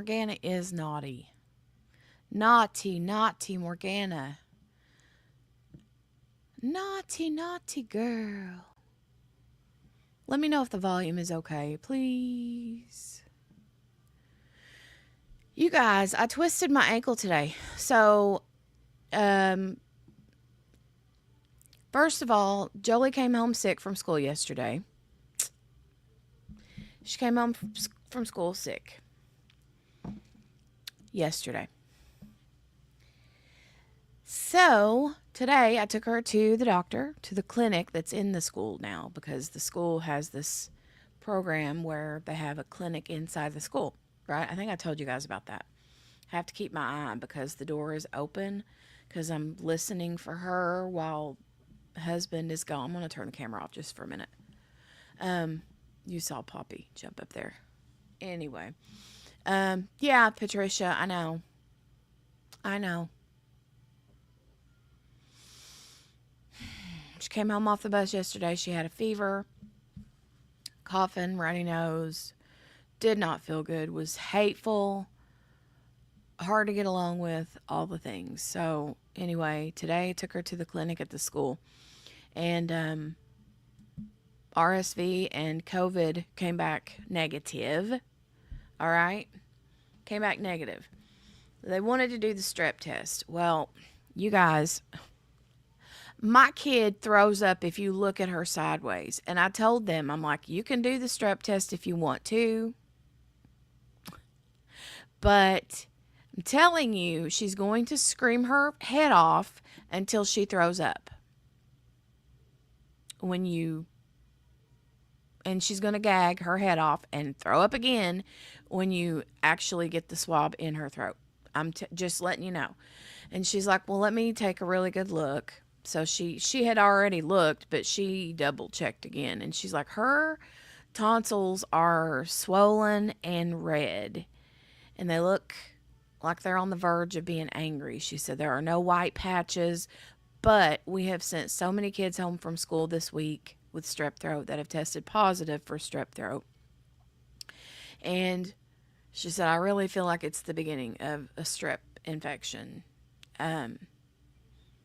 Morgana is naughty. Naughty, naughty Morgana. Naughty, naughty girl. Let me know if the volume is okay, please. You guys, I twisted my ankle today. So, first of all, Jolie came home sick from school yesterday. She came home from school sick yesterday. So, today I took her to the doctor, to the clinic that's in the school now, because the school has this program where they have a clinic inside the school, right? I think I told you guys about that. I have to keep my eye because the door is open because I'm listening for her while husband is gone. I'm going to turn the camera off just for a minute. You saw Poppy jump up there. Anyway. Yeah, Patricia, I know. She came home off the bus yesterday. She had a fever, coughing, runny nose, did not feel good, was hateful, hard to get along with, all the things. So anyway, today I took her to the clinic at the school, and RSV and COVID came back negative. All right? Came back negative. They wanted to do the strep test. Well, you guys, my kid throws up if you look at her sideways. And I told them, I'm like, you can do the strep test if you want to. But I'm telling you, she's going to scream her head off until she throws up. And she's going to gag her head off and throw up again when you actually get the swab in her throat. I'm just letting you know. And she's like, well, let me take a really good look. So she had already looked, but she double checked again. And she's like, her tonsils are swollen and red. And they look like they're on the verge of being angry. She said there are no white patches, but we have sent so many kids home from school this week with strep throat that have tested positive for strep throat. And she said, I really feel like it's the beginning of a strep infection.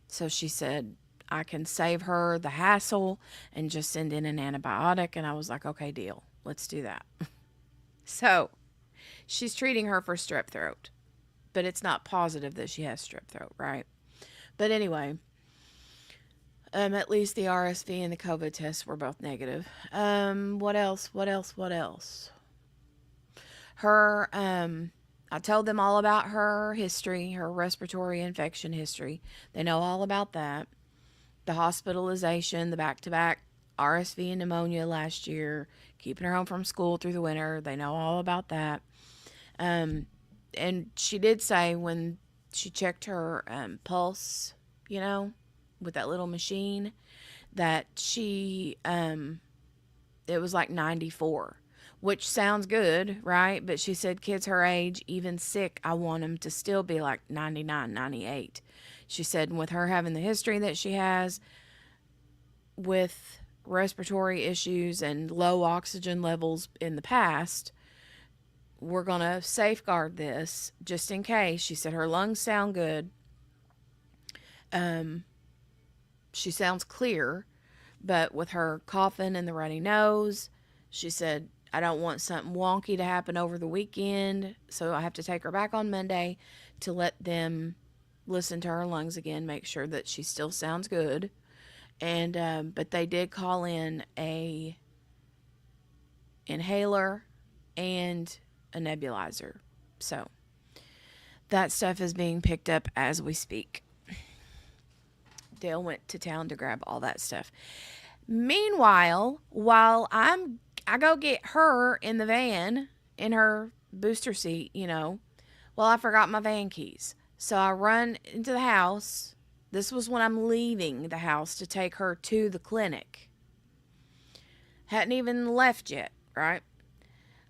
So she said, I can save her the hassle and just send in an antibiotic. And I was like, okay, deal. Let's do that. So she's treating her for strep throat, but it's not positive that she has strep throat, right? But anyway, at least the RSV and the COVID tests were both negative. What else? Her, I told them all about her history, her respiratory infection history. They know all about that. The hospitalization, the back-to-back RSV and pneumonia last year, keeping her home from school through the winter. They know all about that. And she did say when she checked her pulse, with that little machine, that it was like 94, which sounds good, right? But she said kids her age, even sick, I want them to still be like 99, 98. She said with her having the history that she has with respiratory issues and low oxygen levels in the past, we're going to safeguard this just in case. She said her lungs sound good. She sounds clear, but with her coughing and the runny nose, she said, I don't want something wonky to happen over the weekend, so I have to take her back on Monday to let them listen to her lungs again, make sure that she still sounds good. And but they did call in a inhaler and a nebulizer. So that stuff is being picked up as we speak. Dale went to town to grab all that stuff. Meanwhile, while I go get her in the van, in her booster seat, I forgot my van keys. So I run into the house. This was when I'm leaving the house to take her to the clinic. Hadn't even left yet, right?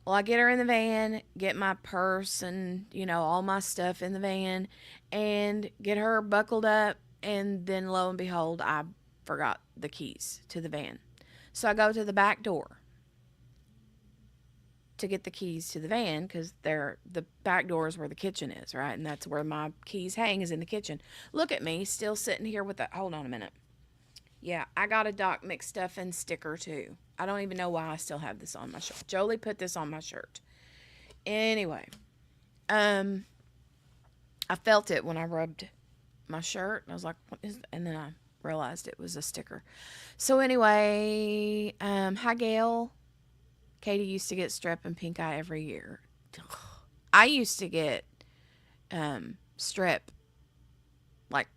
Well, I get her in the van, get my purse and, all my stuff in the van, and get her buckled up. And then lo and behold, I forgot the keys to the van. So I go to the back door to get the keys to the van because the back door is where the kitchen is, right? And that's where my keys hang, is in the kitchen. Look at me, still sitting here with that. Hold on a minute. Yeah, I got a Doc McStuffin sticker too. I don't even know why I still have this on my shirt. Jolie put this on my shirt. Anyway, I felt it when I rubbed my shirt. And I was like, what is that? And then I realized it was a sticker. So anyway, hi Gail. Katie used to get strep and pink eye every year. I used to get strep like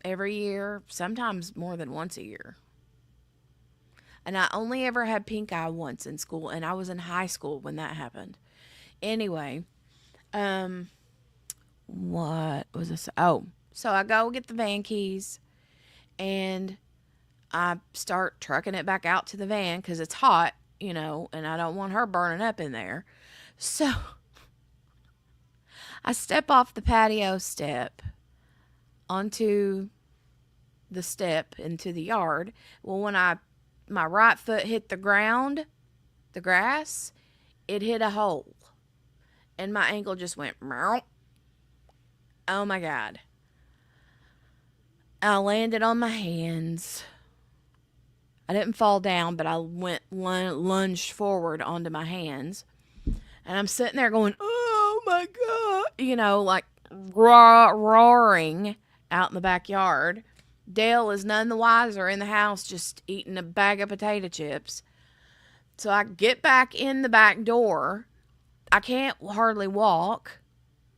every year, sometimes more than once a year. And I only ever had pink eye once in school, and I was in high school when that happened. Anyway, what was this? Oh, so I go get the van keys, and I start trucking it back out to the van because it's hot, and I don't want her burning up in there. So I step off the patio step onto the step into the yard. Well, when my right foot hit the ground, the grass, it hit a hole. And my ankle just went, meow. Oh my God. I landed on my hands. I didn't fall down, but I lunged forward onto my hands. And I'm sitting there going, oh my God. Like roaring out in the backyard. Dale is none the wiser in the house, just eating a bag of potato chips. So I get back in the back door. I can't hardly walk.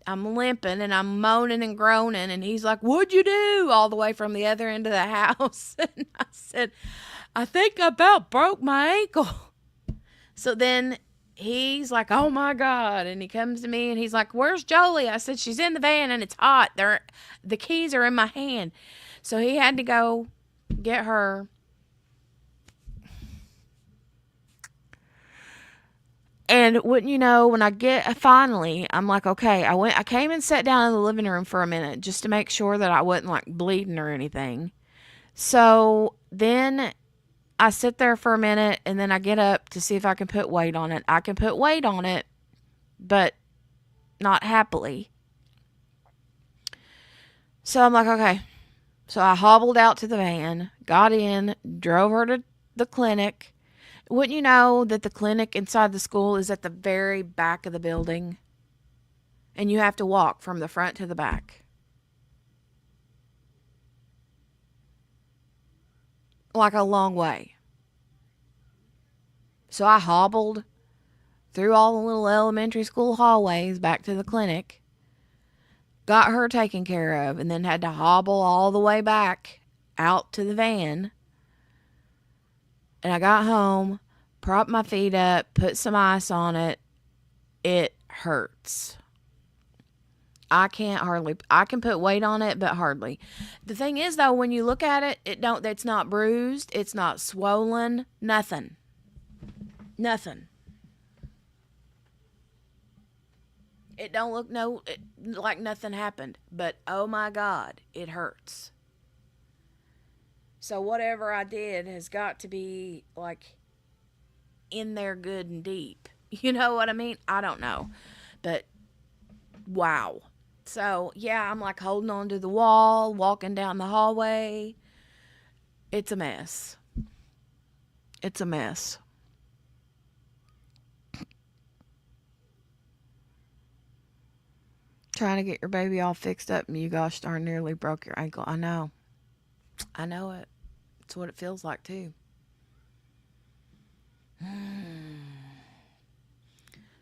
I'm limping and I'm moaning and groaning. And he's like, what'd you do? All the way from the other end of the house. And I said, I think I about broke my ankle. So then he's like, oh my God. And he comes to me and he's like, where's Jolie? I said, she's in the van and it's hot. The keys are in my hand. So he had to go get her. And wouldn't you know, when I finally, I'm like, okay, I came and sat down in the living room for a minute just to make sure that I wasn't like bleeding or anything. So then I sit there for a minute and then I get up to see if I can put weight on it. I can put weight on it, but not happily. So I'm like, okay. So I hobbled out to the van, got in, drove her to the clinic. Wouldn't you know that the clinic inside the school is at the very back of the building? And you have to walk from the front to the back. Like a long way. So I hobbled through all the little elementary school hallways back to the clinic. Got her taken care of and then had to hobble all the way back out to the van. And I got home, propped my feet up, put some ice on it. It hurts. I can put weight on it, but hardly. The thing is though, when you look at it, it's not bruised, it's not swollen, nothing. Nothing. It don't look like nothing happened, but oh my God, it hurts. So whatever I did has got to be like in there good and deep. You know what I mean? I don't know. But wow. So yeah, I'm like holding on to the wall, walking down the hallway. It's a mess. It's a mess. Trying to get your baby all fixed up and you gosh darn nearly broke your ankle. I know. I know it. It's what it feels like too.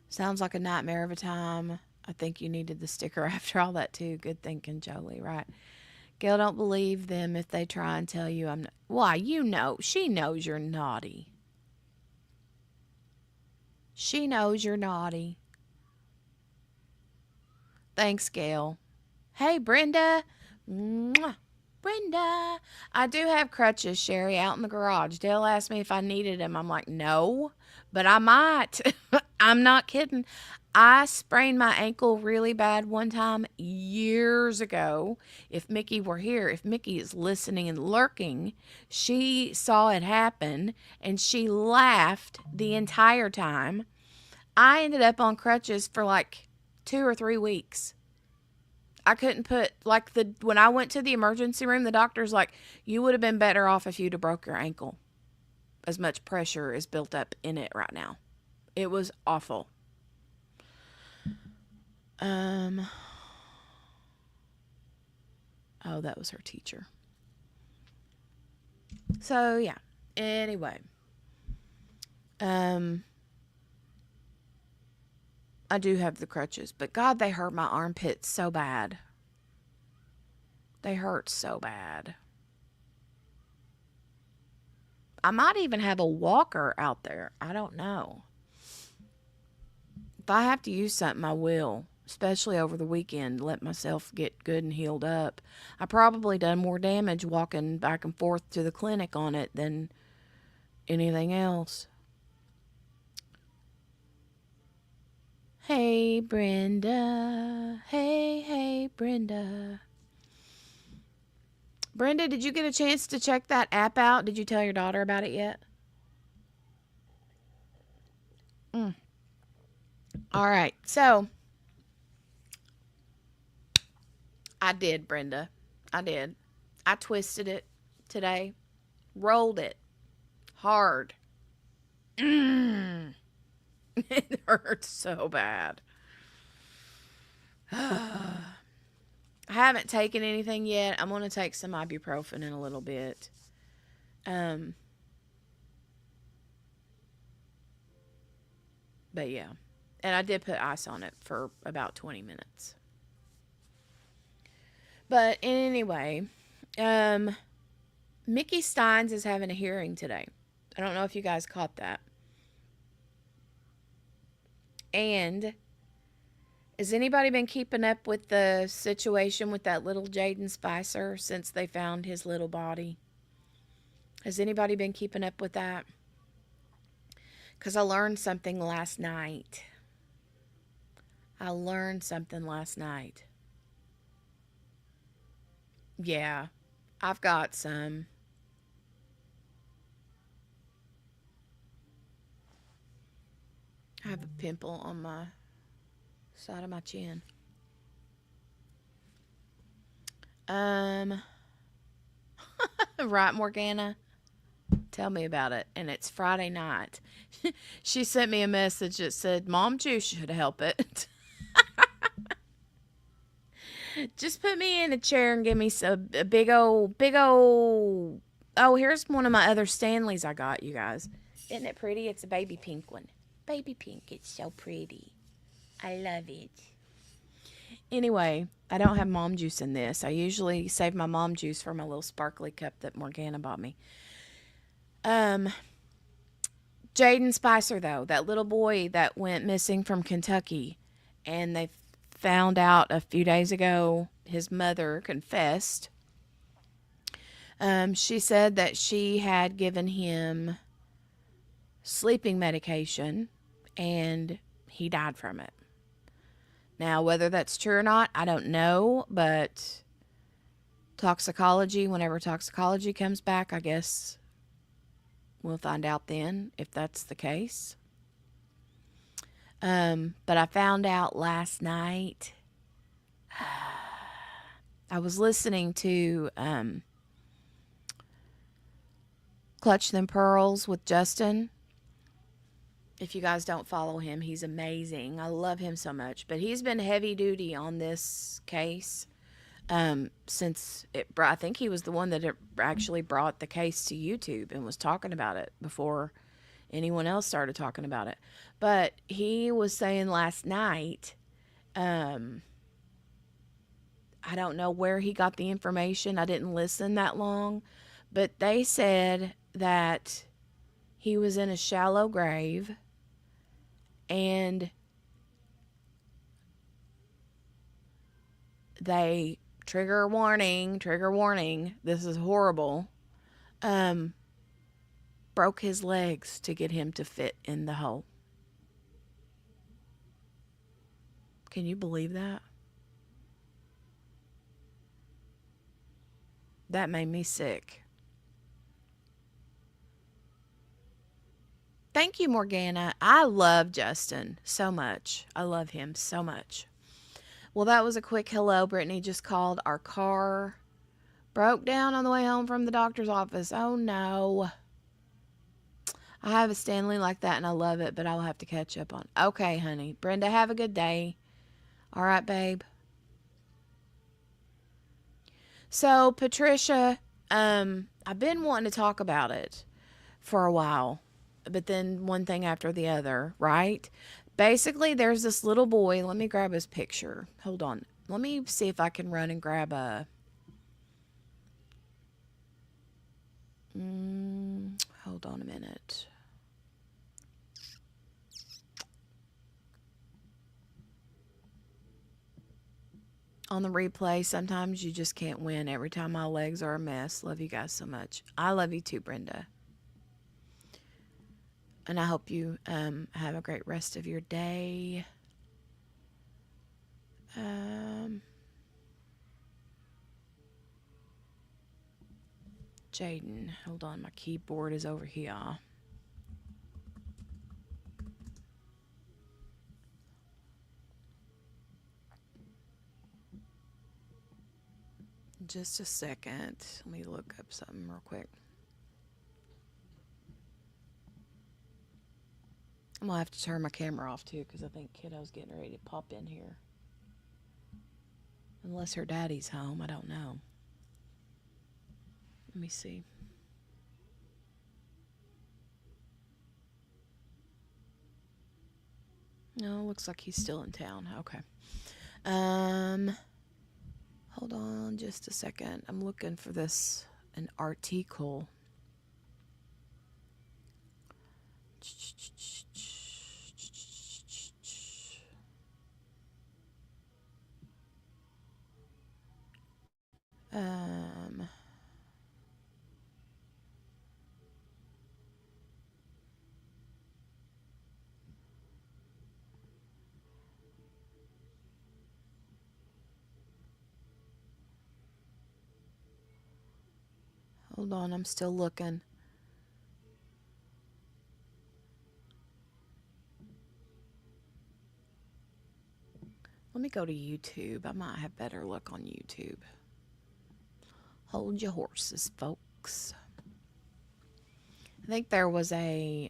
Sounds like a nightmare of a time. I think you needed the sticker after all that too. Good thinking, Jolie, right? Gail, don't believe them if they try and tell you I'm not. Why, she knows you're naughty. She knows you're naughty. Thanks, Gail. Hey, Brenda. Mwah. Brenda. I do have crutches, Sherry, out in the garage. Dale asked me if I needed them. I'm like, no, but I might. I'm not kidding. I sprained my ankle really bad one time years ago. If Mickey were here, if Mickey is listening and lurking, she saw it happen and she laughed the entire time. I ended up on crutches for like 2 or 3 weeks. I couldn't put like the when I went to the emergency room, the doctor's like, you would have been better off if you'd have broke your ankle. As much pressure is built up in it right now. It was awful. Um oh, that was her teacher. So yeah. Anyway. Um I do have the crutches, but God, they hurt my armpits so bad. They hurt so bad. I might even have a walker out there. I don't know. If I have to use something, I will, especially over the weekend, let myself get good and healed up. I probably done more damage walking back and forth to the clinic on it than anything else. Hey, Brenda. Hey, Brenda. Brenda, did you get a chance to check that app out? Did you tell your daughter about it yet? All right. So, I did, Brenda. I did. I twisted it today, rolled it hard. It hurts so bad. I haven't taken anything yet. I'm going to take some ibuprofen in a little bit. But yeah. And I did put ice on it for about 20 minutes. But anyway, Mickey Steins is having a hearing today. I don't know if you guys caught that. And has anybody been keeping up with the situation with that little Jaden Spicer since they found his little body? Has anybody been keeping up with that? Because I learned something last night. Yeah, I've got some. I have a pimple on my side of my chin. Right, Morgana? Tell me about it. And it's Friday night. She sent me a message that said, Mom Juice should help it. Just put me in a chair and give me a big old. Oh, here's one of my other Stanleys I got, you guys. Isn't it pretty? It's a baby pink one. Baby pink. It's so pretty. I love it. Anyway, I don't have mom juice in this. I usually save my mom juice for my little sparkly cup that Morgana bought me. Jaden Spicer, though, that little boy that went missing from Kentucky, and they found out a few days ago his mother confessed. She said that she had given him sleeping medication and he died from it. Now, whether that's true or not, I don't know, but whenever toxicology comes back, I guess we'll find out then if that's the case. But I found out last night. I was listening to Clutch Them Pearls with Justin. If you guys don't follow him, he's amazing. I love him so much. But he's been heavy duty on this case since I think he was the one that actually brought the case to YouTube and was talking about it before anyone else started talking about it. But he was saying last night, I don't know where he got the information. I didn't listen that long. But they said that he was in a shallow grave and they, trigger warning, this is horrible, broke his legs to get him to fit in the hole. Can you believe that? That made me sick. Thank you, Morgana. I love Justin so much. I love him so much. Well, that was a quick hello. Brittany just called. Our car broke down on the way home from the doctor's office. Oh, no. I have a Stanley like that, and I love it, but I'll have to catch up on. Okay, honey. Brenda, have a good day. All right, babe. So, Patricia, I've been wanting to talk about it for a while, but then one thing after the other, right? Basically, there's this little boy. Let me grab his picture. Hold on. Let me see if I can run and grab a... hold on a minute. On the replay, sometimes you just can't win. Every time my legs are a mess. Love you guys so much. I love you too, Brenda. And I hope you have a great rest of your day. Jaden, hold on. My keyboard is over here. Just a second. Let me look up something real quick. I'm going to have to turn my camera off too because I think kiddo's getting ready to pop in here. Unless her daddy's home. I don't know. Let me see. No, looks like he's still in town. Okay. Hold on just a second. I'm looking for an article. Hold on, I'm still looking. Let me go to YouTube. I might have better luck on YouTube. Hold your horses, folks. I think there was a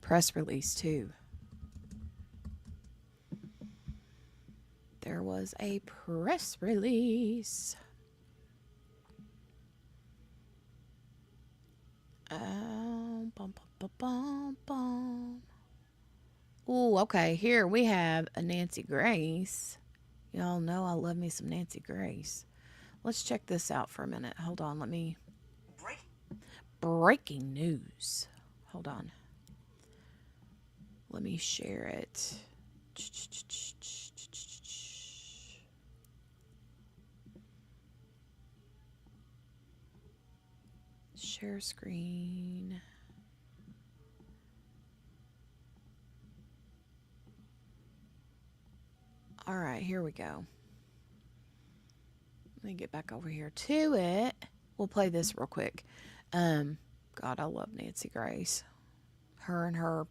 press release too. There was a press release. Ooh, okay. Here we have a Nancy Grace. Y'all know I love me some Nancy Grace. Let's check this out for a minute. Hold on. Let me... Breaking news. Hold on. Let me share it. Share screen. All right, here we go. Let me get back over here to it. We'll play this real quick. God, I love Nancy Grace. Her and her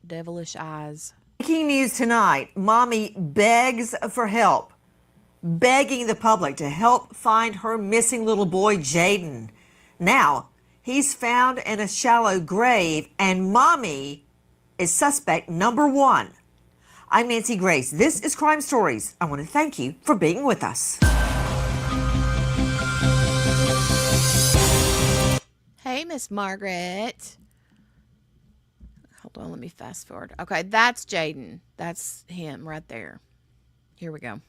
devilish eyes. Breaking news tonight. Mommy begs for help. Begging the public to help find her missing little boy, Jaden. Now, he's found in a shallow grave, and Mommy is suspect number one. I'm Nancy Grace. This is Crime Stories. I want to thank you for being with us. Hey, Miss Margaret. Hold on, let me fast forward. Okay, that's Jaden. That's him right there. Here we go.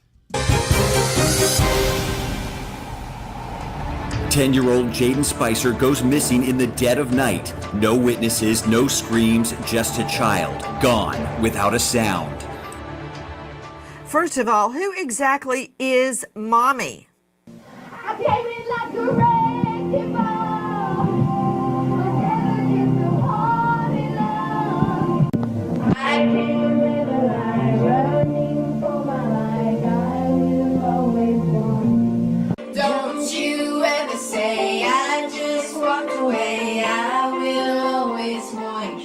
10-year-old Jaden Spicer goes missing in the dead of night. No witnesses, no screams, just a child gone without a sound. First of all, who exactly is Mommy? I came in like a wrecking ball. I never get so hard enough. I came with a light running for my life. I will always want. Don't you ever say I just walked away. I will always want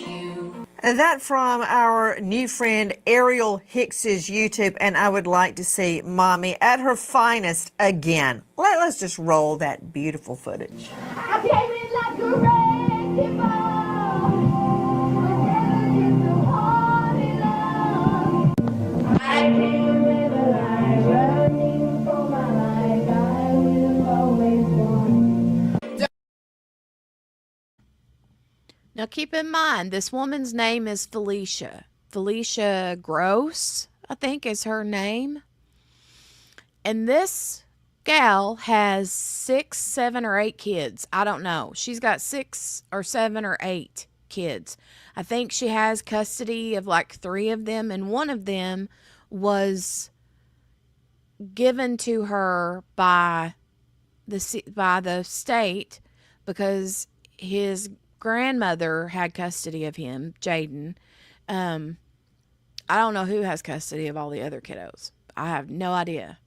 And that from our new friend Ariel Hicks's YouTube, and I would like to see Mommy at her finest again. Let's just roll that beautiful footage. I came in like a wrecking ball. I never get so hard enough. I came in alive, running for my life. I will always want. Now keep in mind, this woman's name is Felicia. Felicia Gross, I think, is her name. And this gal has 6, 7, or 8 kids. I don't know. She's got 6 or 7 or 8 kids. I think she has custody of like 3 of them, and one of them was given to her by the state because his grandmother had custody of him, Jaden. I don't know who has custody of all the other kiddos. I have no idea.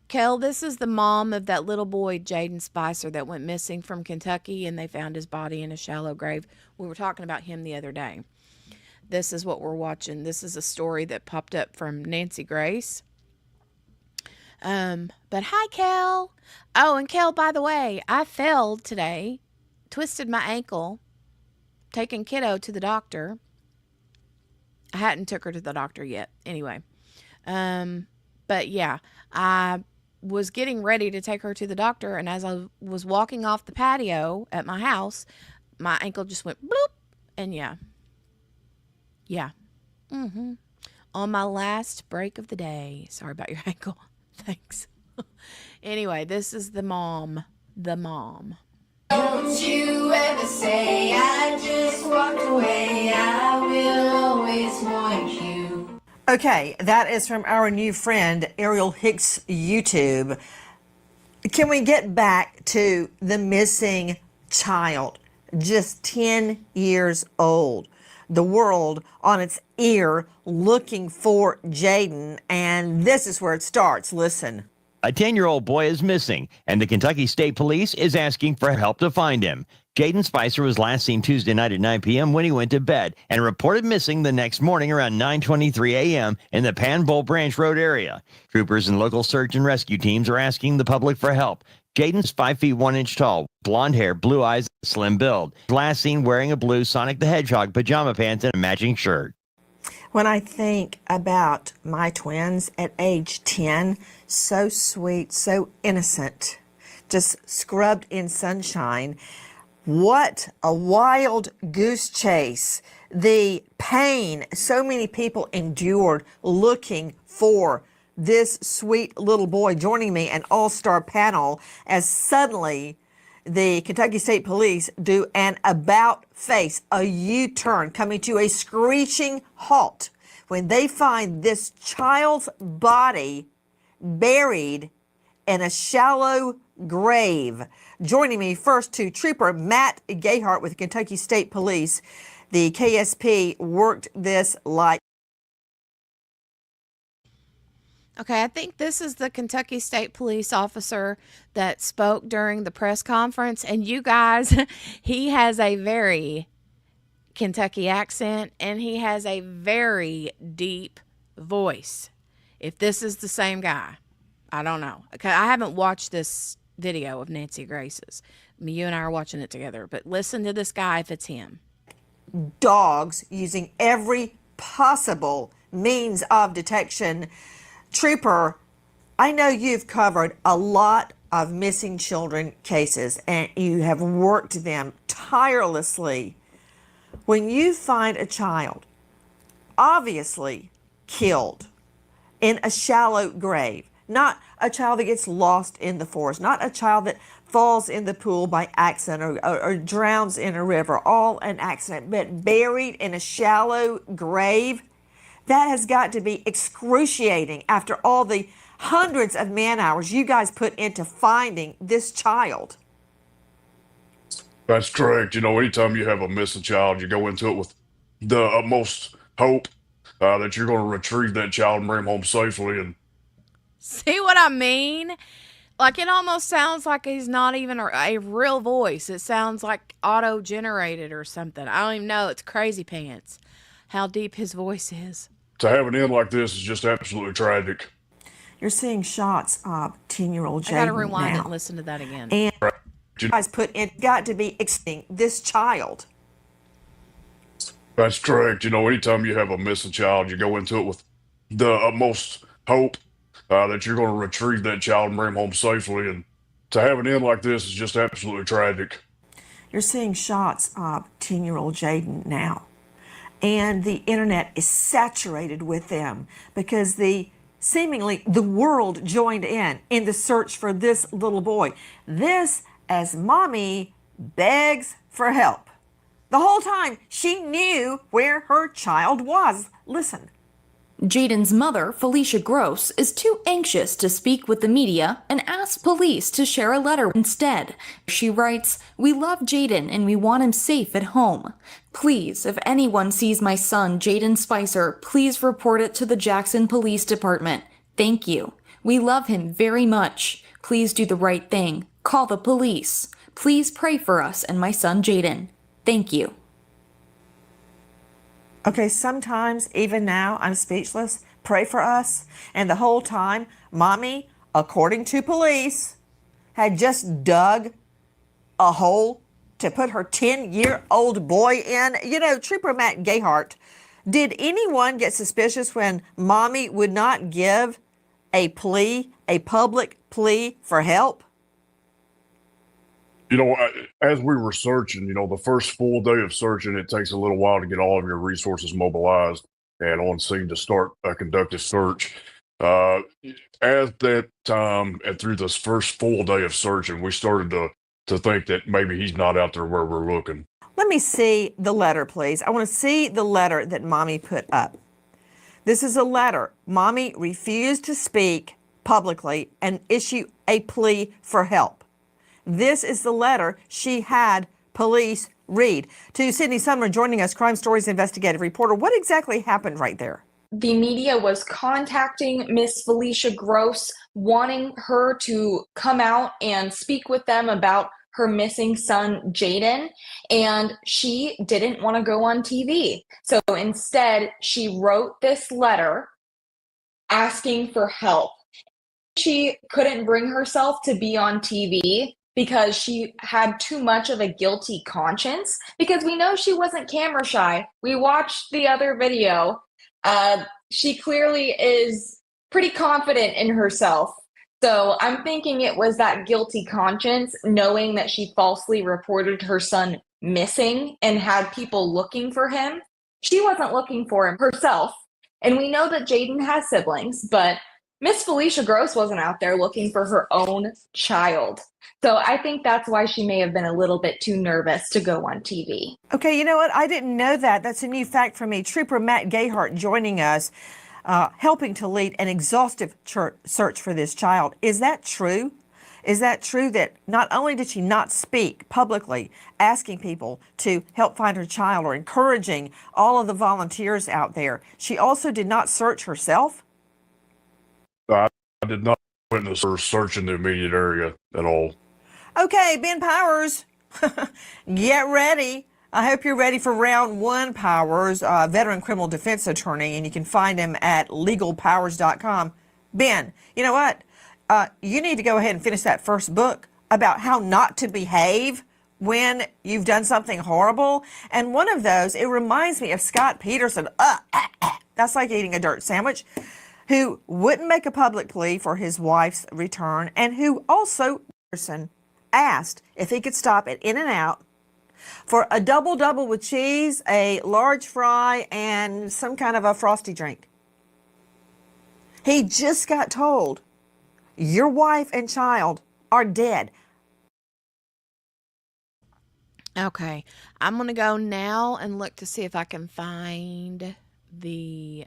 Kel, this is the mom of that little boy, Jaden Spicer, that went missing from Kentucky, and they found his body in a shallow grave. We were talking about him the other day. This is what we're watching. This is a story that popped up from Nancy Grace. But hi, Kel. Oh, and Kel, by the way, I fell today, twisted my ankle, taking kiddo to the doctor. I hadn't took her to the doctor yet. Anyway, but yeah, I was getting ready to take her to the doctor, and as I was walking off the patio at my house, my ankle just went bloop, and yeah. On my last break of the day. Sorry about your ankle. Thanks. Anyway, this is the mom. Don't you ever say I just walked away. I will always want you. Okay, that is from our new friend Ariel Hicks YouTube. Can we get back to the missing child, just 10 years old? The world on its ear looking for Jaden, and this is where it starts. Listen. A 10-year-old boy is missing, and the Kentucky State Police is asking for help to find him. Jaden Spicer was last seen Tuesday night at 9 p.m. when he went to bed and reported missing the next morning around 9:23 a.m. in the Panbull Branch Road area. Troopers and local search and rescue teams are asking the public for help. Jaden's 5 feet 1 inch tall, blonde hair, blue eyes, slim build. Last seen wearing a blue Sonic the Hedgehog pajama pants and a matching shirt. When I think about my twins at age 10, so sweet, so innocent, just scrubbed in sunshine. What a wild goose chase. The pain so many people endured looking for this sweet little boy. Joining me, an all-star panel, as suddenly the Kentucky State Police do an about-face, a U-turn, coming to a screeching halt when they find this child's body buried in a shallow grave. Joining me first to Trooper Matt Gayhart with Kentucky State Police. The KSP worked this like. Okay, I think this is the Kentucky State Police officer that spoke during the press conference. And you guys, he has a very Kentucky accent, and he has a very deep voice. If this is the same guy, I don't know. Okay, I haven't watched this video of Nancy Grace's. I mean, you and I are watching it together, but listen to this guy if it's him. Dogs using every possible means of detection. Trooper, I know you've covered a lot of missing children cases, and you have worked them tirelessly. When you find a child obviously killed in a shallow grave, not a child that gets lost in the forest, not a child that falls in the pool by accident or drowns in a river, all an accident, but buried in a shallow grave, that has got to be excruciating after all the hundreds of man hours you guys put into finding this child. That's correct. You know, anytime you have a missing child, you go into it with the utmost hope that you're going to retrieve that child and bring him home safely. And See what I mean? Like, it almost sounds like he's not even a real voice. It sounds like auto-generated or something. I don't even know. It's crazy pants. how deep his voice is. To have an end like this is just absolutely tragic. You're seeing shots of 10-year-old I gotta Jaden rewind it and now. listen to that again. And guys put in, got to be extinct this child. That's correct. Anytime you have a missing child, you go into it with the utmost hope that you're going to retrieve that child and bring him home safely. And to have an end like this is just absolutely tragic. You're seeing shots of 10-year-old Jaden now. And the internet is saturated with them because seemingly the world joined in the search for this little boy. This as mommy begs for help. The whole time she knew where her child was. Listen. Jaden's mother, Felicia Gross, is too anxious to speak with the media and asks police to share a letter instead. She writes, "We love Jaden and we want him safe at home. Please, if anyone sees my son, Jaden Spicer, please report it to the Jackson Police Department. Thank you. We love him very much. Please do the right thing. Call the police. Please pray for us and my son Jaden. Thank you." Okay, sometimes, even now, I'm speechless. Pray for us. And the whole time, mommy, according to police, had just dug a hole to put her 10-year-old boy in. Trooper Matt Gayhart, did anyone get suspicious when mommy would not give a public plea for help? As we were searching, the first full day of searching, it takes a little while to get all of your resources mobilized and on scene to start a conductive search. At that time, and through this first full day of searching, we started to think that maybe he's not out there where we're looking. Let me see the letter, please. I want to see the letter that mommy put up. This is a letter. Mommy refused to speak publicly and issue a plea for help. This is the letter she had police read. To Sydney Sumner joining us, Crime Stories investigative reporter. What exactly happened right there? The media was contacting Miss Felicia Gross, wanting her to come out and speak with them about her missing son, Jaden, and she didn't want to go on TV. So instead, she wrote this letter asking for help. She couldn't bring herself to be on TV because she had too much of a guilty conscience, because we know she wasn't camera shy. We watched the other video. She clearly is pretty confident in herself. So I'm thinking it was that guilty conscience, knowing that she falsely reported her son missing and had people looking for him. She wasn't looking for him herself. And we know that Jaden has siblings, but Miss Felicia Gross wasn't out there looking for her own child. So I think that's why she may have been a little bit too nervous to go on TV. Okay, you know what? I didn't know that. That's a new fact for me. Trooper Matt Gayhart joining us, helping to lead an exhaustive search for this child. Is that true? Is that true that not only did she not speak publicly, asking people to help find her child or encouraging all of the volunteers out there, she also did not search herself? I did not witness her searching the immediate area at all. Okay, Ben Powers, get ready. I hope you're ready for round one, Powers, veteran criminal defense attorney, and you can find him at legalpowers.com. Ben, you know what? You need to go ahead and finish that first book about how not to behave when you've done something horrible. And one of those, it reminds me of Scott Peterson. That's like eating a dirt sandwich. Who wouldn't make a public plea for his wife's return, and who also asked if he could stop at In-N-Out for a double with cheese, a large fry, and some kind of a frosty drink. He just got told, your wife and child are dead. Okay, I'm going to go now and look to see if I can find the...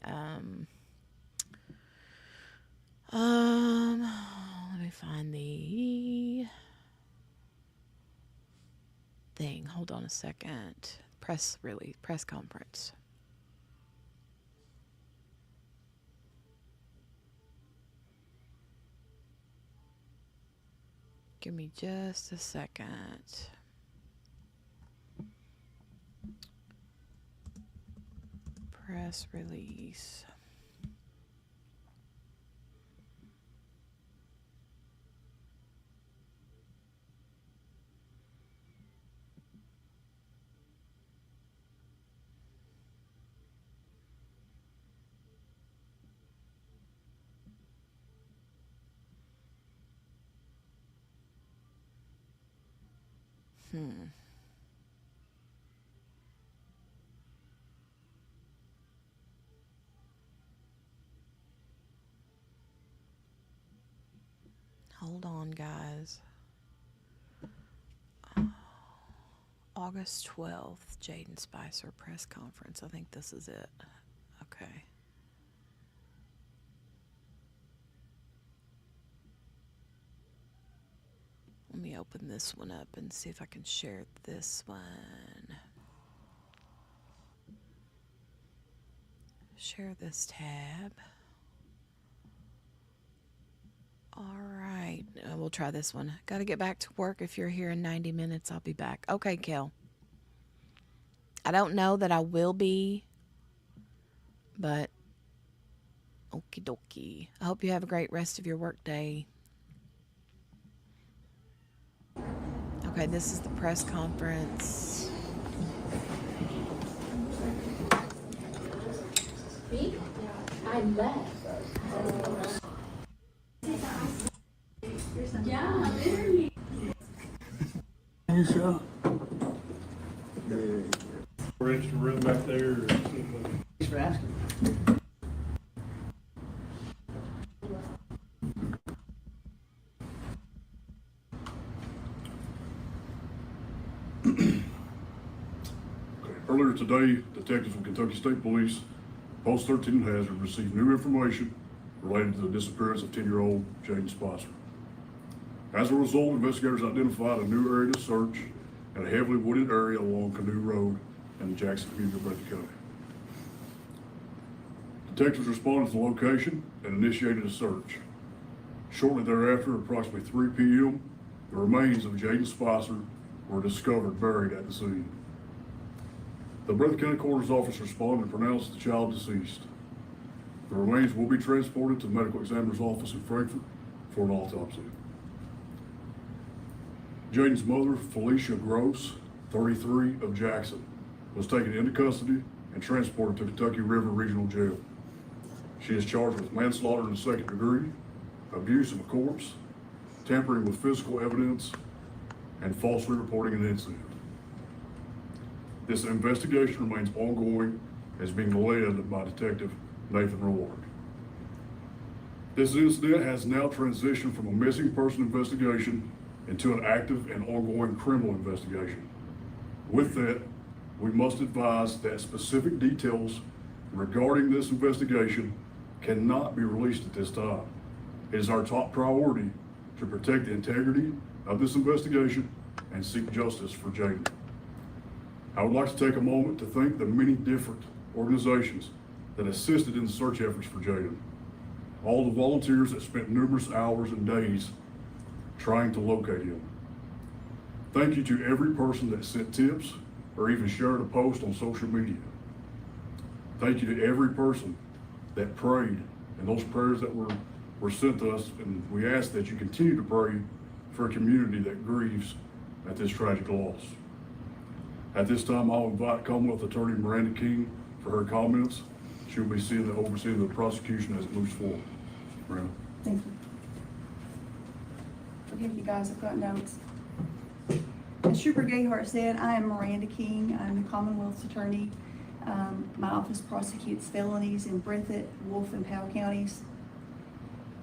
let me find the thing. Hold on a second. Press conference. Give me just a second. press release. Hold on, guys. August 12th, Jaden Spicer press conference. I think this is it. Okay. Let me open this one up and see if I can share this one. Share this tab. All right, we'll try this one. Got to get back to work. If you're here in 90 minutes, I'll be back. Okay, Kel. I don't know that I will be, but okie dokie. I hope you have a great rest of your work day. Okay, this is the press conference. I left. Yeah, literally. For extra room back there. Thanks for asking. Earlier today, detectives from Kentucky State Police, Post 13 Hazard, received new information related to the disappearance of 10-year-old Jaden Spicer. As a result, investigators identified a new area to search in a heavily wooded area along Canoe Road in the Jackson community of Breathitt County. Detectives responded to the location and initiated a search. Shortly thereafter, approximately 3 p.m., the remains of Jaden Spicer were discovered buried at the scene. The Breathitt County Coroner's Office responded and pronounced the child deceased. The remains will be transported to the medical examiner's office in Frankfort for an autopsy. Jaden's mother, Felicia Gross, 33, of Jackson, was taken into custody and transported to Kentucky River Regional Jail. She is charged with manslaughter in the second degree, abuse of a corpse, tampering with physical evidence, and falsely reporting an incident. This investigation remains ongoing and is being led by Detective Nathan Reward. This incident has now transitioned from a missing person investigation into an active and ongoing criminal investigation. With that, we must advise that specific details regarding this investigation cannot be released at this time. It is our top priority to protect the integrity of this investigation and seek justice for Jaden. I would like to take a moment to thank the many different organizations that assisted in the search efforts for Jaden. All the volunteers that spent numerous hours and days trying to locate him. Thank you to every person that sent tips or even shared a post on social media. Thank you to every person that prayed, and those prayers that were sent to us, and we ask that you continue to pray for a community that grieves at this tragic loss. At this time, I'll invite Commonwealth Attorney Miranda King for her comments. She'll be overseeing the prosecution as it moves forward. Miranda. Thank you. Forgive me, guys, I've got notes. As Trooper Gayhart said, I am Miranda King. I'm the Commonwealth's attorney. My office prosecutes felonies in Breathitt, Wolf, and Powell counties.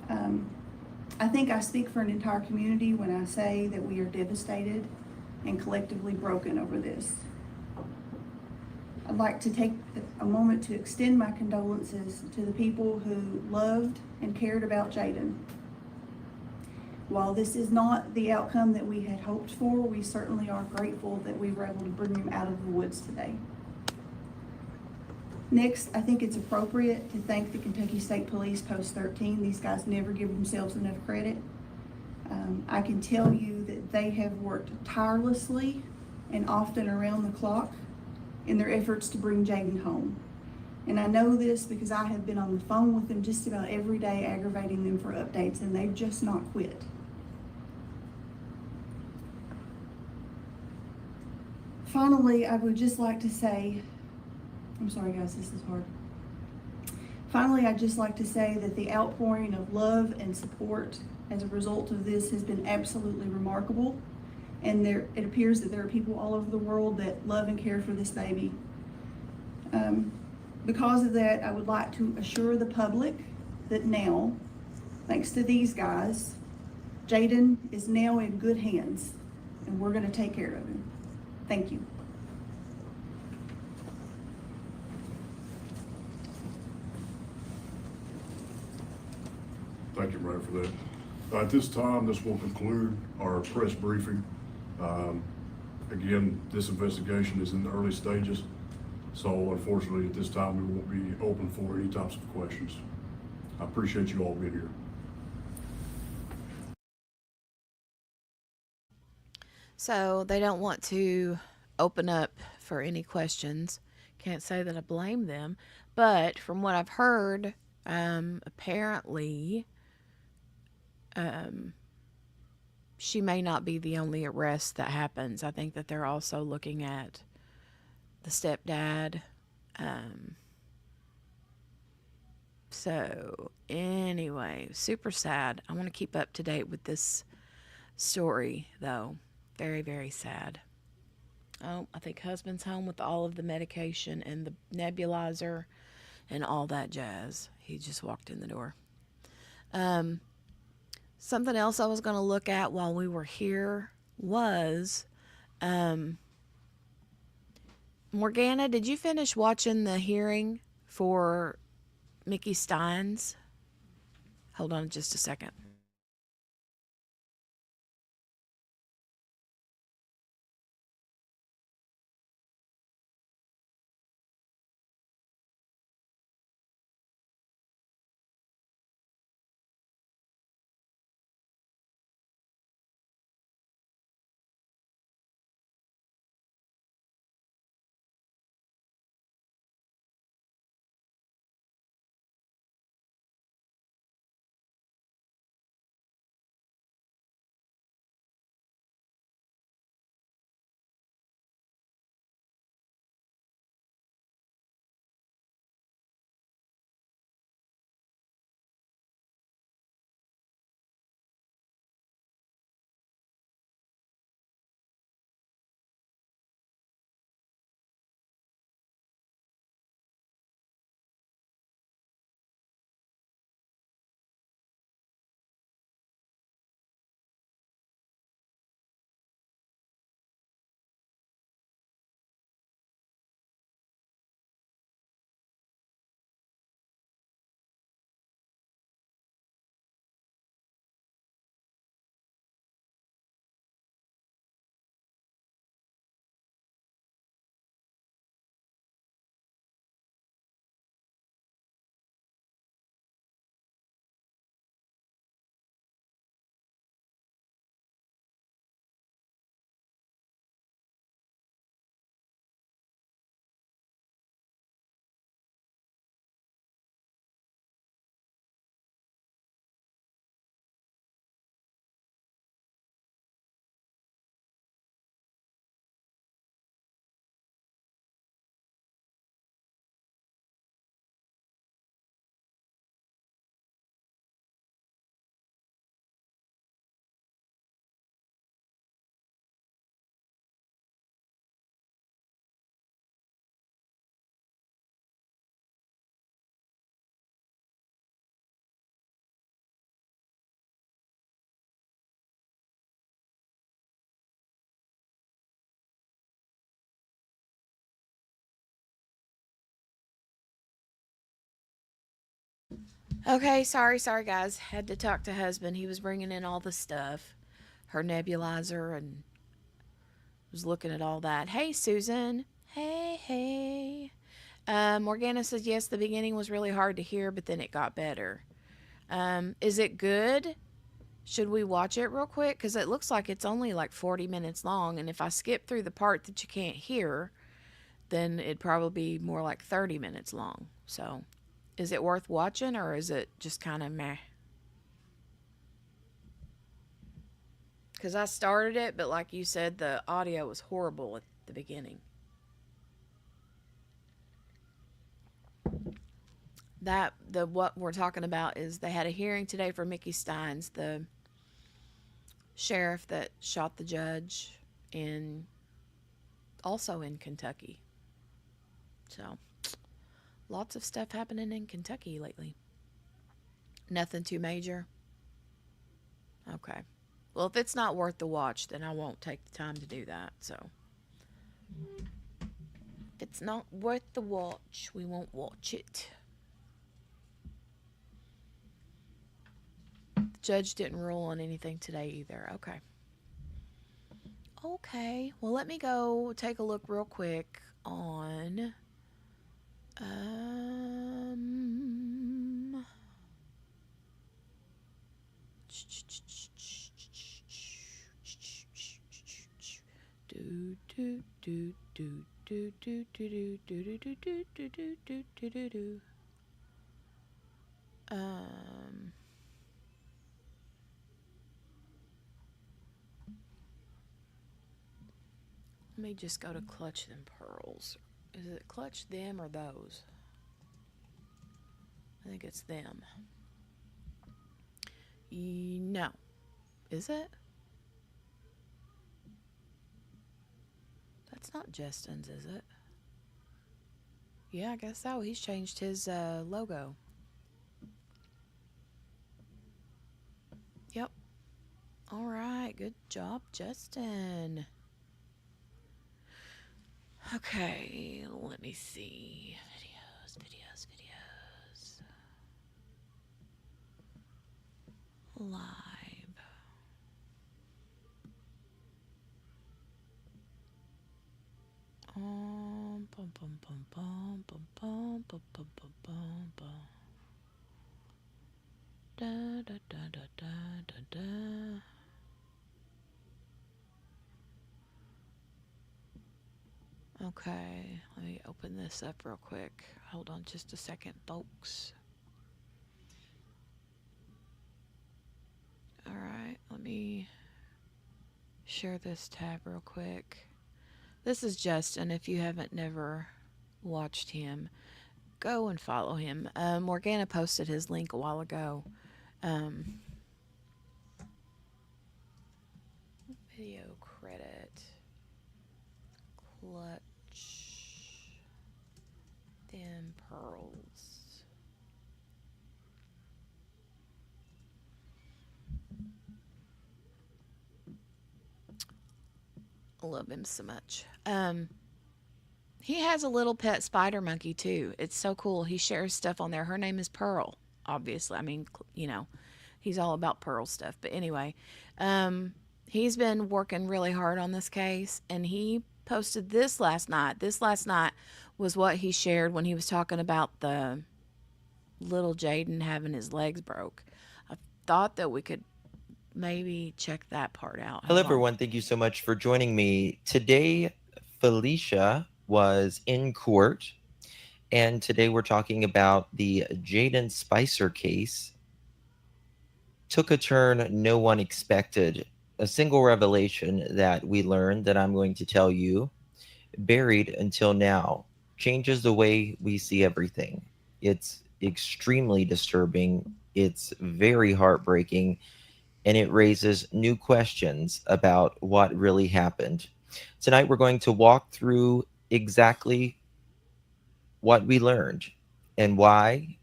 I think I speak for an entire community when I say that we are devastated and collectively broken over this. I'd like to take a moment to extend my condolences to the people who loved and cared about Jaden. While this is not the outcome that we had hoped for, we certainly are grateful that we were able to bring him out of the woods today. Next, I think it's appropriate to thank the Kentucky State Police Post 13. These guys never give themselves enough credit. I can tell you that they have worked tirelessly and often around the clock in their efforts to bring Jaden home. And I know this because I have been on the phone with them just about every day, aggravating them for updates, and they've just not quit. Finally, I would just like to say, I'm sorry guys, this is hard. Finally, I'd just like to say that the outpouring of love and support as a result of this has been absolutely remarkable. And it appears that there are people all over the world that love and care for this baby. Because of that, I would like to assure the public that now, thanks to these guys, Jaden is now in good hands, and we're going to take care of him. Thank you. Thank you, Mayor, for that. At this time, this will conclude our press briefing. Again, this investigation is in the early stages, so unfortunately at this time we won't be open for any types of questions. I appreciate you all being here. So they don't want to open up for any questions. Can't say that I blame them, but from what I've heard, apparently she may not be the only arrest that happens. I think that they're also looking at the stepdad. So anyway, super sad. I want to keep up to date with this story, though. Very, very sad. Oh, I think husband's home with all of the medication and the nebulizer and all that jazz. He just walked in the door. Something else I was going to look at while we were here was, Morgana, did you finish watching the hearing for Mickey Steins? Hold on just a second. Okay, sorry guys. Had to talk to husband. He was bringing in all the stuff, her nebulizer, and was looking at all that. Hey, Susan. Hey. Morgana says, yes, the beginning was really hard to hear, but then it got better. Is it good? Should we watch it real quick? Because it looks like it's only like 40 minutes long, and if I skip through the part that you can't hear, then it'd probably be more like 30 minutes long. So, is it worth watching or is it just kind of meh? Because I started it, but like you said, the audio was horrible at the beginning. What we're talking about is they had a hearing today for Mickey Steins, the sheriff that shot the judge in also in Kentucky. So, lots of stuff happening in Kentucky lately. Nothing too major. Okay. Well, if it's not worth the watch, then I won't take the time to do that. So, if it's not worth the watch, we won't watch it. The judge didn't rule on anything today either. Okay. Okay. Well, let me go take a look real quick on um do do do do do do do do do do do do do do do do do. Let me just go to Clutch Them Pearls. Is it Clutch Them or those? I think it's them. No. Is it? That's not Justin's, is it? Yeah, I guess so. He's changed his logo. Yep. All right. Good job, Justin. Okay. Let me see. Videos. Live. Bum, bum, bum, bum, bum, bum, bum, bum, bum, bum, bum. Da, da, da, da, da, da, da. Okay, let me open this up real quick. Hold on just a second, folks. Alright, let me share this tab real quick. This is Justin. If you haven't never watched him, go and follow him. Morgana posted his link a while ago. Video credit. Clutch Them Pearls. I love him so much. He has a little pet spider monkey too. It's so cool. He shares stuff on there. Her name is Pearl, obviously. I mean, he's all about Pearl stuff. But anyway, he's been working really hard on this case, and he posted this last night. This last night was what he shared when he was talking about the little Jaden having his legs broke. I thought that we could maybe check that part out. Hello, Hold on. everyone. Thank you so much for joining me. Today, Felicia was in court, and today we're talking about the Jaden Spicer case. Took a turn no one expected. A single revelation that we learned that I'm going to tell you, buried until now, changes the way we see everything. It's extremely disturbing. It's very heartbreaking, and it raises new questions about what really happened. Tonight, we're going to walk through exactly what we learned and why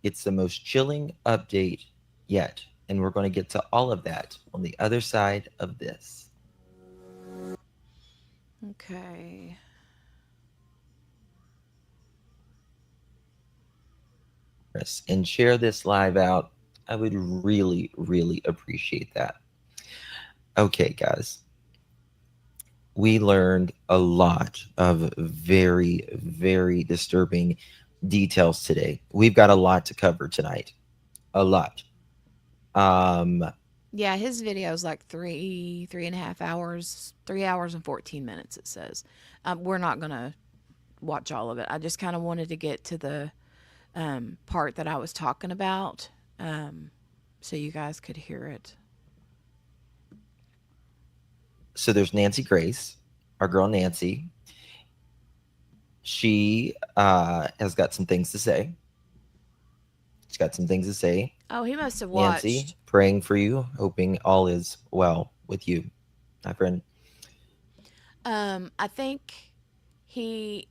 it's the most chilling update yet. And we're going to get to all of that on the other side of this. Okay. And share this live out. I would really, really appreciate that. Okay, guys. We learned a lot of very, very disturbing details today. We've got a lot to cover tonight. A lot. Yeah, his video is like 3.5 hours, 3 hours and 14 minutes, it says. We're not going to watch all of it. I just kind of wanted to get to the part that I was talking about, so you guys could hear it. So there's Nancy Grace, our girl Nancy. She has got some things to say. She's got some things to say. Oh, he must have Nancy, watched. praying for you, hoping all is well with you, my friend. I think he,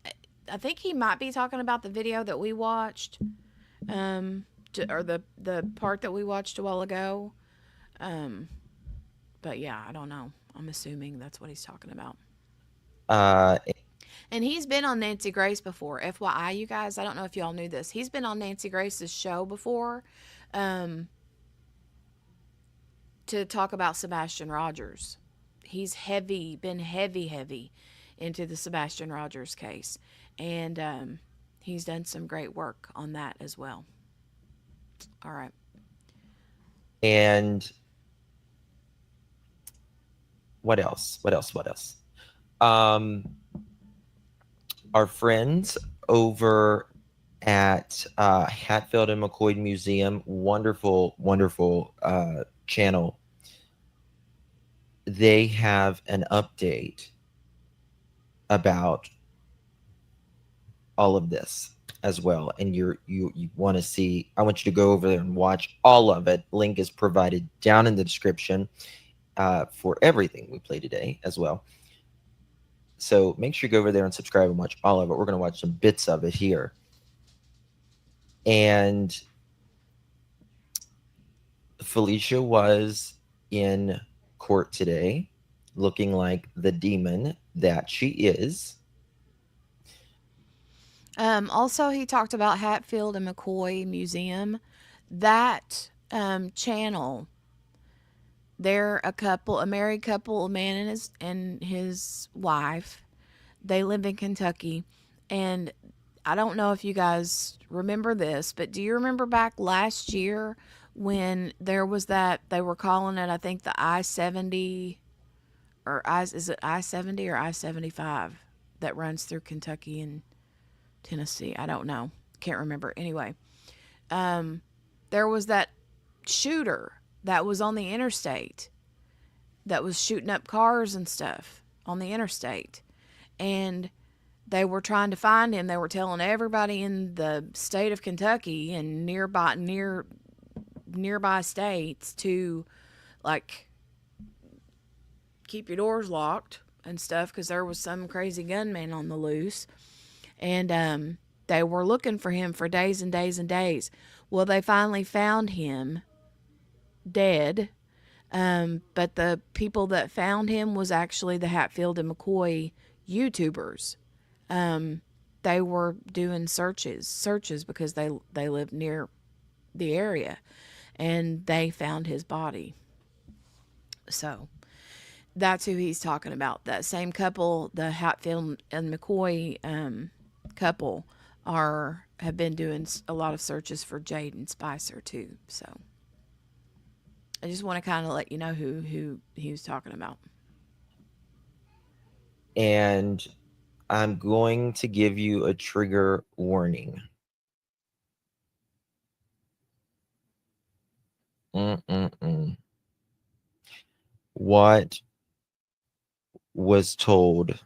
I think he might be talking about the video that we watched, or the part that we watched a while ago. But yeah, I don't know. I'm assuming that's what he's talking about. Uh, And he's been on Nancy Grace before. FYI, you guys, I don't know if y'all knew this. He's been on Nancy Grace's show before, um, to talk about Sebastian Rogers. He's been heavy into the Sebastian Rogers case. And he's done some great work on that as well. All right. and what else? Our friends over at Hatfield and McCoy Museum, wonderful channel. They have an update about all of this as well, and you want to see. I want you to go over there and watch all of it. Link is provided down in the description for everything we play today as well. So make sure you go over there and subscribe and watch all of it. We're going to watch some bits of it here. And Felicia was in court today looking like the demon that she is. Also, he talked about Hatfield and McCoy Museum. That channel, they're a married couple, a man and his wife. They live in Kentucky, and I don't know if you guys remember this, but do you remember back last year when there was that they were calling it, I think, the I-70, or is it I-70 or I-75 that runs through Kentucky and Tennessee? I don't know. Can't remember. Anyway, there was that shooter that was on the interstate that was shooting up cars and stuff on the interstate. And they were trying to find him. They were telling everybody in the state of Kentucky and nearby states to, like, keep your doors locked and stuff, because there was some crazy gunman on the loose. And they were looking for him for days and days and days. Well, they finally found him dead. But the people that found him was actually the Hatfield and McCoy YouTubers. They were doing searches because they lived near the area, and they found his body. So that's who he's talking about. That same couple, the Hatfield and McCoy couple, have been doing a lot of searches for Jaden Spicer too. So I just want to kind of let you know who he was talking about. And I'm going to give you a trigger warning. What was told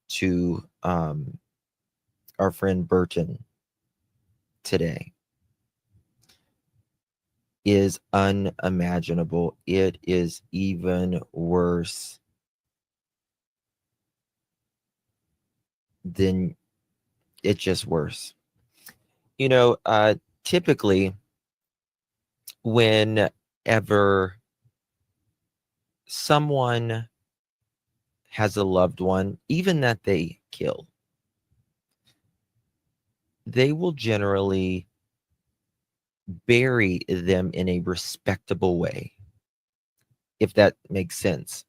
to our friend Burton today is unimaginable. It is even worse than it's just worse. You know, typically whenever someone has a loved one, even that they kill, they will generally bury them in a respectable way, if that makes sense.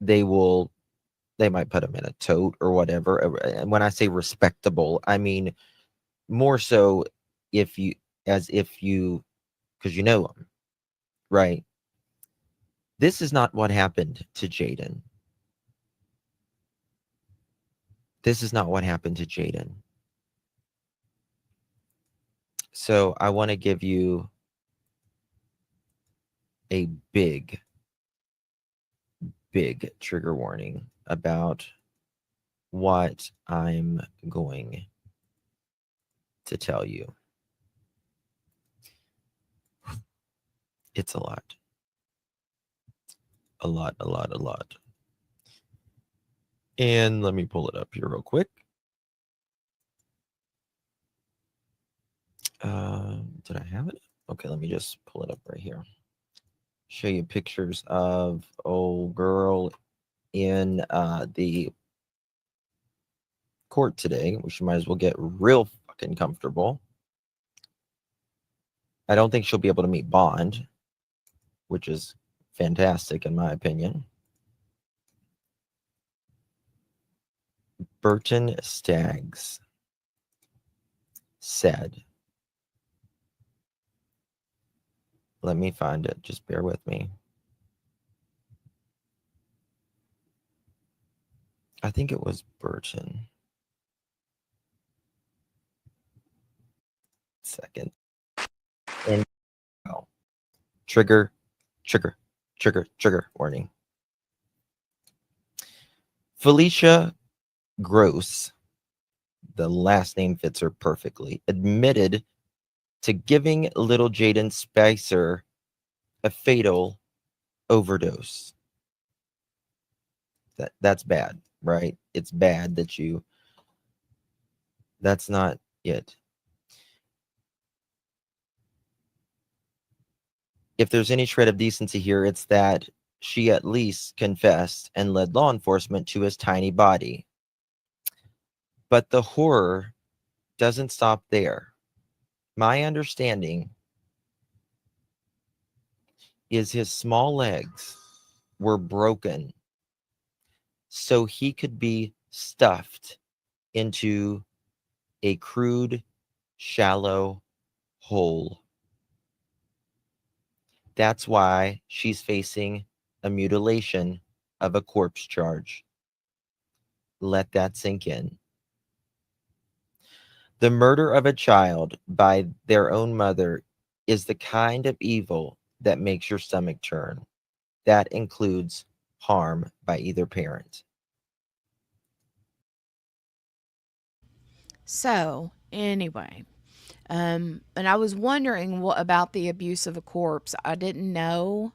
They might put them in a tote or whatever. And when I say respectable, I mean more so because you know them, right? This is not what happened to Jaden. This is not what happened to Jaden. So I want to give you a big trigger warning about what I'm going to tell you. It's a lot. A lot. And let me pull it up here real quick. Did I have it? Okay, let me just pull it up right here. Show you pictures of old girl in the court today, which you might as well get real fucking comfortable. I don't think she'll be able to meet bond, which is fantastic in my opinion. Burton Staggs said, let me find it, just bear with me. I think it was Burton. Second. And oh, trigger warning. Felicia Gross, the last name fits her perfectly, admitted to giving little Jaden Spicer a fatal overdose. That's bad, right? It's bad that that's not it. If there's any shred of decency here, it's that she at least confessed and led law enforcement to his tiny body. But the horror doesn't stop there. My understanding is his small legs were broken so he could be stuffed into a crude, shallow hole. That's why she's facing a mutilation of a corpse charge. Let that sink in. The murder of a child by their own mother is the kind of evil that makes your stomach turn. That includes harm by either parent. So, anyway, and I was wondering what about the abuse of a corpse. I didn't know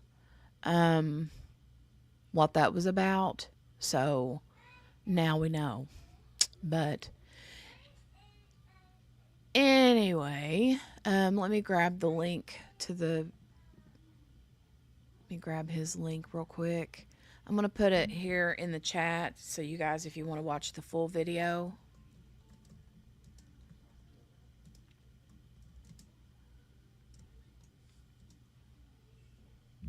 what that was about. So, now we know. But anyway, let me grab the link to the. Let me grab his link real quick. I'm going to put it here in the chat so you guys, if you want to watch the full video.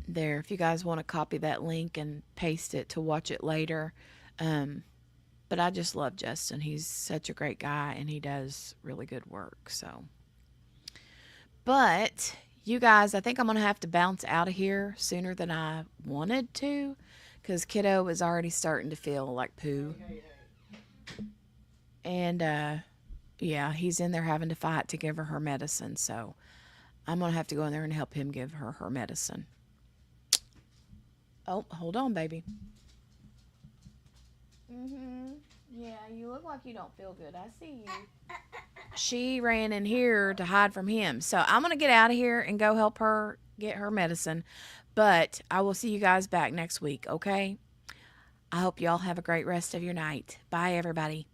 There, if you guys want to copy that link and paste it to watch it later. But I just love Justin. He's such a great guy and he does really good work. So, but you guys, I think I'm going to have to bounce out of here sooner than I wanted to because Kiddo is already starting to feel like poo. And yeah, he's in there having to fight to give her medicine. So I'm going to have to go in there and help him give her medicine. Oh, hold on, baby. Yeah, you look like you don't feel good. I see you. She ran in here to hide from him. So I'm going to get out of here and go help her get her medicine. But I will see you guys back next week, okay? I hope y'all have a great rest of your night. Bye, everybody.